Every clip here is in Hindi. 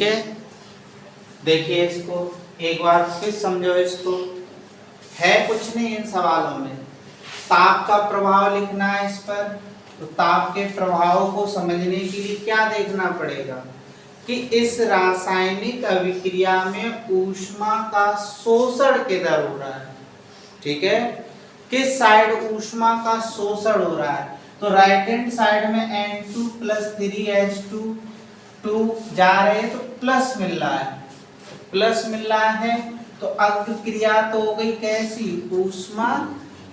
ठीक है, देखिए इसको एक बार फिर समझो। इसको है कुछ नहीं इन सवालों में, ताप का प्रभाव लिखना है इस पर। तो ताप के प्रभाव को समझने के लिए क्या देखना पड़ेगा कि इस रासायनिक अभिक्रिया में ऊष्मा का शोषण किधर हो रहा है। ठीक है, किस साइड ऊष्मा का शोषण हो रहा है। तो राइट हैंड साइड में N2 + 3H2 2 जा रहे हैं तो प्लस मिल रहा है, प्लस मिल रहा है। तो अग्र क्रिया तो हो गई कैसी, ऊष्मा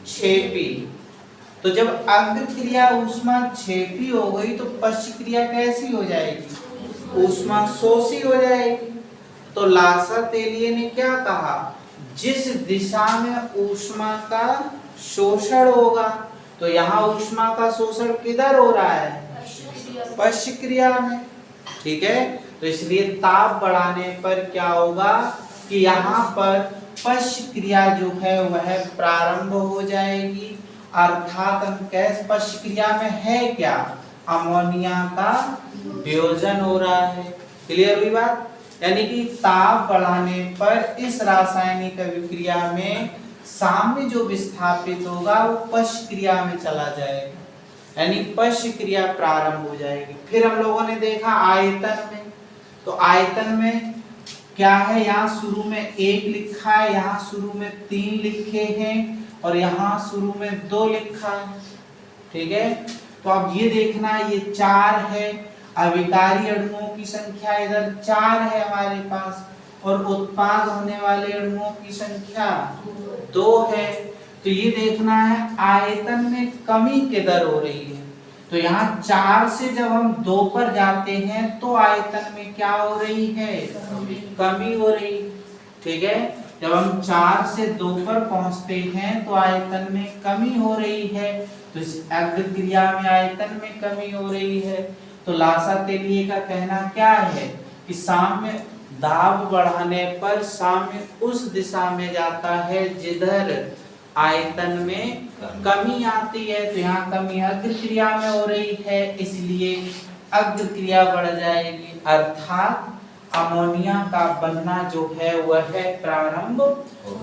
क्षेपी। तो जब अग्र क्रिया ऊष्मा क्षेपी हो गई तो पश्च क्रिया कैसी हो जाएगी, ऊष्मा शोषी हो जाएगी। तो लासा तेलिए ने क्या कहा, जिस दिशा में ऊष्मा का शोषण होगा, तो यहाँ ऊष्मा का शोषण किधर हो रहा है, पश्च क्रिया में। ठीक है, तो इसलिए ताप बढ़ाने पर क्या होगा कि यहाँ पर पश्च क्रिया जो है वह प्रारंभ हो जाएगी। अर्थात हम कैसे पश्च क्रिया में है क्या, अमोनिया का वियोजन हो रहा है। क्लियर हुई बात, यानी कि ताप बढ़ाने पर इस रासायनिक अभिक्रिया में साम्य जो विस्थापित होगा वो पश्च क्रिया में चला जाएगा, यानी पश्च क्रिया प्रारंभ हो जाएगी। फिर हम लोगों ने देखा आयतन में, तो आयतन में क्या है, यहाँ शुरू में 1 लिखा है, यहाँ शुरू में 3 लिखे हैं और यहाँ शुरू में 2 लिखा है। ठीक है, तो अब ये देखना ये 4 है, अभिकारी अणुओं की संख्या इधर 4 है हमारे पास और उत्पाद होने वाले अणुओं की संख्या 2 है। तो ये देखना है आयतन में कमी किधर हो रही है। तो यहाँ 4 से जब हम 2 पर जाते हैं तो आयतन में क्या हो रही है, कमी हो रही। ठीक है, जब हम 4 से 2 पर पहुंचते हैं तो आयतन में कमी हो रही है। तो इस अग्र क्रिया में आयतन में कमी हो रही है। तो लासा तेलिए का कहना क्या है कि साम्य दाब बढ़ाने पर साम्य उस दिशा में जाता है जिधर आयतन में कमी आती है। तो यहाँ कमी अग्र क्रिया में हो रही है, इसलिए अग्र क्रिया बढ़ जाएगी, अर्थात अमोनिया का बनना जो है वह प्रारंभ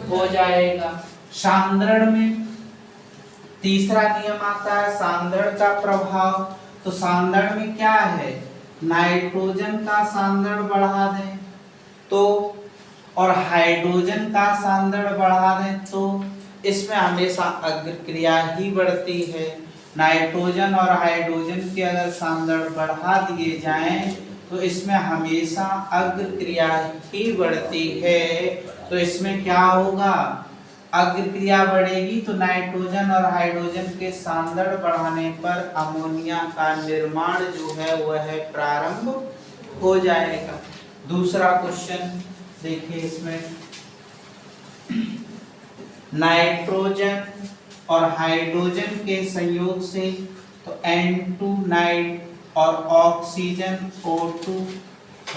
हो जाएगा। सांद्रण में तीसरा नियम आता है सांद्रण का प्रभाव। तो सांद्रण में क्या है, नाइट्रोजन का सांद्रण बढ़ा दें तो और हाइड्रोजन का सांद्रण बढ़ा दें तो इसमें हमेशा अग्र क्रिया ही बढ़ती है। नाइट्रोजन और हाइड्रोजन के अगर सांद्रण बढ़ा दिए जाएं तो इसमें हमेशा अग्र क्रिया ही बढ़ती है। तो इसमें क्या होगा, अग्र क्रिया बढ़ेगी तो नाइट्रोजन और हाइड्रोजन के सांद्रण बढ़ाने पर अमोनिया का निर्माण जो है वह प्रारंभ हो जाएगा। दूसरा क्वेश्चन देखिए, इसमें नाइट्रोजन और हाइड्रोजन के संयोग से तो N2 नाइट और oxygen O2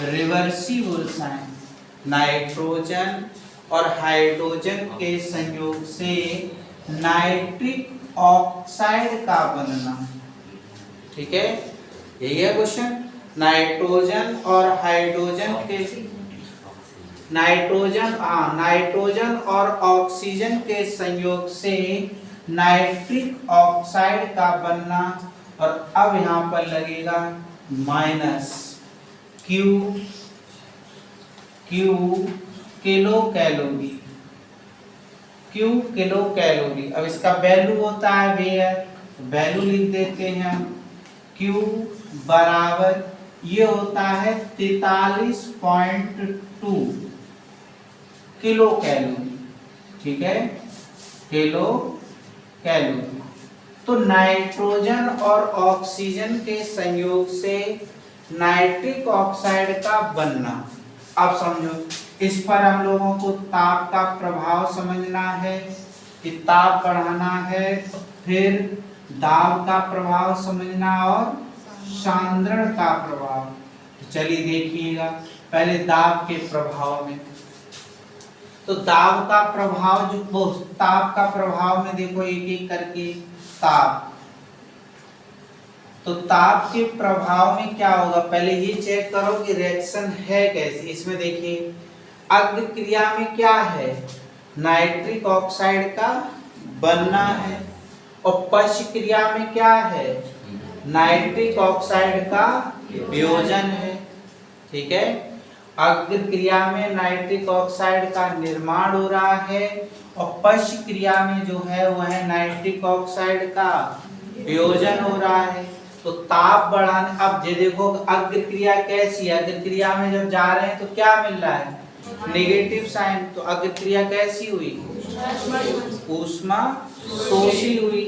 reversible sign, nitrogen और हाइड्रोजन के संयोग से नाइट्रिक ऑक्साइड का बनना। ठीक है, यही है क्वेश्चन। नाइट्रोजन और हाइड्रोजन के नाइट्रोजन और ऑक्सीजन के संयोग से नाइट्रिक ऑक्साइड का बनना। और अब यहां पर लगेगा minus Q kilo calorie, Q kilo calorie. अब इसका वैल्यू होता है वेयर, वैल्यू लिख देते हैं हम, Q बराबर ये होता है 43.2 किलो कैलोरी। ठीक है, किलो कैलोरी। तो नाइट्रोजन और ऑक्सीजन के संयोग से नाइट्रिक ऑक्साइड का बनना। अब समझो, इस पर हम लोगों को ताप का प्रभाव समझना है कि ताप बढ़ाना है, फिर दाब का प्रभाव समझना और सांद्रण का प्रभाव। चलिए देखिएगा पहले दाब के प्रभाव में। तो दाब का प्रभाव जो वो ताप का प्रभाव में देखो एक एक करके ताप तो ताप के प्रभाव में क्या होगा, पहले ये चेक करो कि रिएक्शन है कैसी। इसमें देखिए अग्र क्रिया में क्या है, नाइट्रिक ऑक्साइड का बनना है, और पश्च क्रिया में क्या है, नाइट्रिक ऑक्साइड का वियोजन है। ठीक है, अग्र क्रिया में नाइट्रिक ऑक्साइड का निर्माण हो रहा है और पश्च क्रिया में जो है वह है नाइट्रिक ऑक्साइड का वियोजन हो रहा है। तो ताप बढ़ाने, अब ये देखो अग्र क्रिया कैसी है, अग्र क्रिया में जब जा रहे हैं तो क्या मिल रहा है, नेगेटिव साइन। तो अग्र क्रिया कैसी हुई, ऊष्मा शोषी हुई।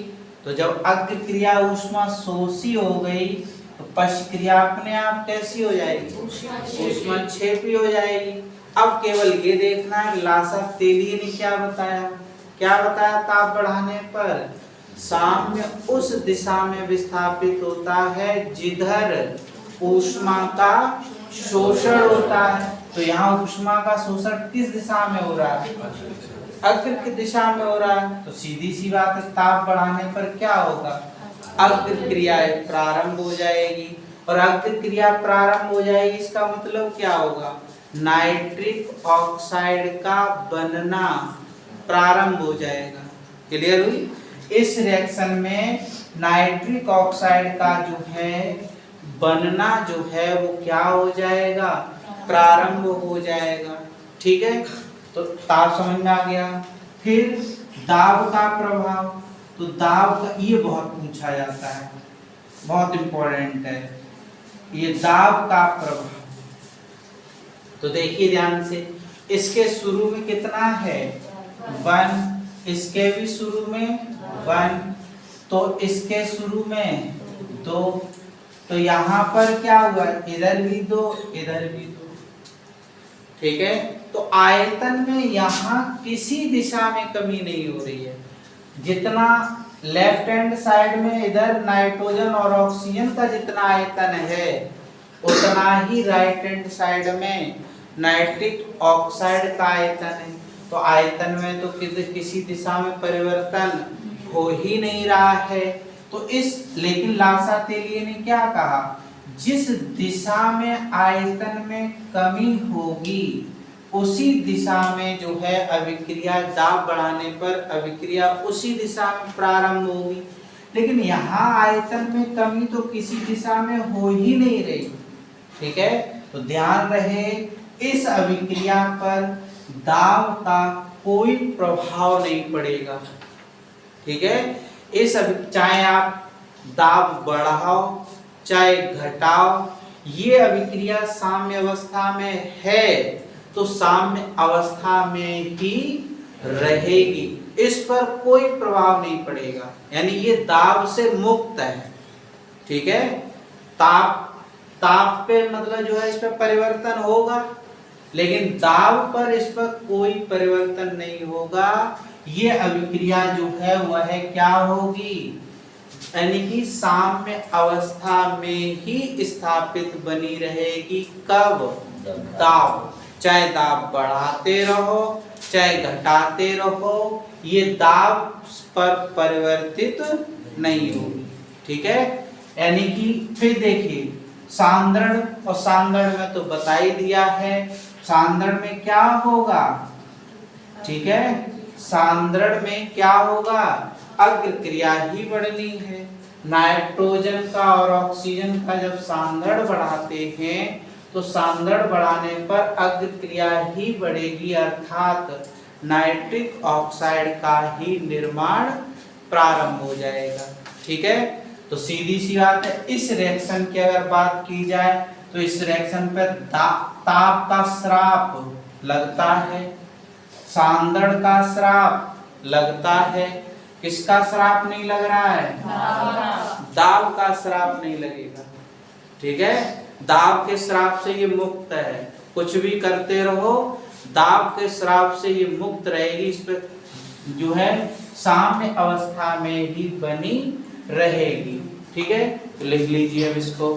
तो जब अग्र क्रिया ऊष्मा शोषी हो गई तो पश्च क्रिया अपने आप कैसी हो जाएगी, ऊष्मा क्षेपी हो जाएगी। अब केवल ये देखना है लासा तेलीय ने क्या बताया, क्या बताया, ताप बढ़ाने पर साम्य उस दिशा में विस्थापित होता है जिधर ऊष्मा का शोषण होता है। तो यहाँ ऊष्मा का शोषण किस दिशा में हो रहा है, अग्र की दिशा में हो रहा है। तो सीधी सी बात है, ताप बढ़ाने पर क्या होगा, अग्र क्रिया प्रारंभ हो जाएगी। और अग्र क्रिया प्रारंभ हो जाएगी इसका मतलब क्या होगा, नाइट्रिक ऑक्साइड का बनना प्रारंभ हो जाएगा। क्लियर हुई। इस रिएक्शन में नाइट्रिक ऑक्साइड का जो है बनना जो है वो क्या हो जाएगा, प्रारंभ हो जाएगा। ठीक है, तो ताप समझ में आ गया। फिर दाब का प्रभाव, तो दाब का ये बहुत पूछा जाता है, बहुत इंपॉर्टेंट है ये दाब का प्रभाव। तो देखिए ध्यान से, इसके शुरू में कितना है 1, इसके भी शुरू में 1, तो इसके शुरू में 2, तो यहाँ पर क्या हुआ, इधर भी 2, इधर भी 2। ठीक है, तो आयतन में यहाँ किसी दिशा में कमी नहीं हो रही है। जितना लेफ्ट हैंड साइड में इधर नाइट्रोजन और ऑक्सीजन का जितना आयतन है उतना ही राइट हैंड साइड में नाइट्रिक ऑक्साइड का आयतन है। तो आयतन में तो किसी दिशा में परिवर्तन हो ही नहीं रहा है। तो लेकिन लासा तेलीय ने क्या कहा, जिस दिशा में आयतन में कमी होगी उसी दिशा में जो है अभिक्रिया, दाब बढ़ाने पर अभिक्रिया उसी दिशा में प्रारंभ होगी। लेकिन यहाँ आयतन में कमी तो किसी दिशा में हो ही नहीं रही। ठीक है, तो ध्यान रहे इस अभिक्रिया पर दाब का कोई प्रभाव नहीं पड़ेगा। ठीक है, चाहे आप दाब बढ़ाओ चाहे घटाओ, ये अभिक्रिया साम्य अवस्था में है तो साम्य अवस्था में ही रहेगी, इस पर कोई प्रभाव नहीं पड़ेगा, यानी ये दाब से मुक्त है। ठीक है, ताप पे मतलब जो है इस पर परिवर्तन होगा लेकिन दाब पर इस पर कोई परिवर्तन नहीं होगा। ये अभिक्रिया जो है वह क्या होगी, यानी कि साम्य अवस्था में ही स्थापित बनी रहेगी। कब, दाब, चाहे दाब बढ़ाते रहो चाहे घटाते रहो, ये दाब पर परिवर्तित नहीं होगी। ठीक है, यानी कि फिर देखिए सांद्रण, और सांद्रण में तो बता ही दिया है सांद्रण में क्या होगा। ठीक है, सांद्रण में क्या होगा, अग्र क्रिया ही बढ़नी है। नाइट्रोजन का और ऑक्सीजन का जब सांद्रण बढ़ाते हैं तो सांद्रण बढ़ाने पर अग्र क्रिया ही बढ़ेगी, अर्थात नाइट्रिक ऑक्साइड का ही निर्माण प्रारंभ हो जाएगा। ठीक है, तो सीधी सी बात है। इस रिएक्शन की अगर बात की जाए तो इस रिएक्शन पर ताप का श्राप लगता है, सांद्रण का श्राप लगता है, किसका श्राप नहीं लग रहा है, दाब का श्राप नहीं लगेगा। ठीक है, दाब के श्राप से ये मुक्त है, कुछ भी करते रहो दाब के श्राप से ये मुक्त रहेगी, इस पर जो है साम्य अवस्था में ही बनी रहेगी। ठीक है, तो लिख लीजिए अब इसको।